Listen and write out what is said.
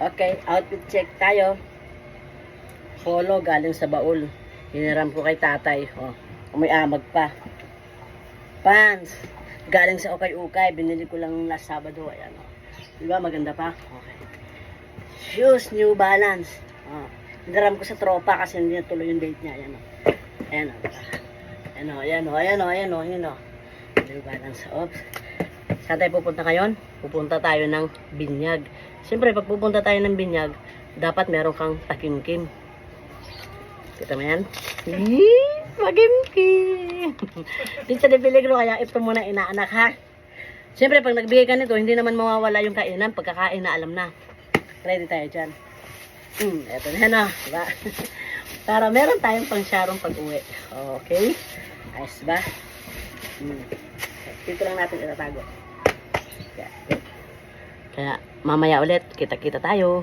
Okay, outfit check tayo. Polo galing sa baul. Hiniram ko kay tatay. Oh, may amag pa. Pants. Galing sa ukay-ukay. Binili ko lang last Sabado. Ayan. Oh. Diba maganda pa? Okay. Shoes, New Balance. Oh. Hiniram ko sa tropa kasi hindi natuloy yung date niya. Ayan. Oh. Ayan. Oh. Ayan. Oh. Ayan. Oh. Ayan. Oh. Ayan. Oh. Ayan. Oh. New Balance. Oops. Saan tayo pupunta ngayon? Pupunta tayo ng Binyag. Siyempre, pag pupunta tayo ng Binyag, dapat meron kang takimkim. Kita mo yan? Takimkim! Dito na peligro, kaya ito muna inaanak ha. Siyempre, pag nagbigay ka nito, hindi naman mawawala yung kainan. Pagkakain na, alam na. Ready tayo dyan. Eto na no. Diba? Para meron tayong pang syarong pag-uwi. Okay? Ayos ba? Dito lang natin itatago. Kaya mamaya ulit, kita-kita tayo.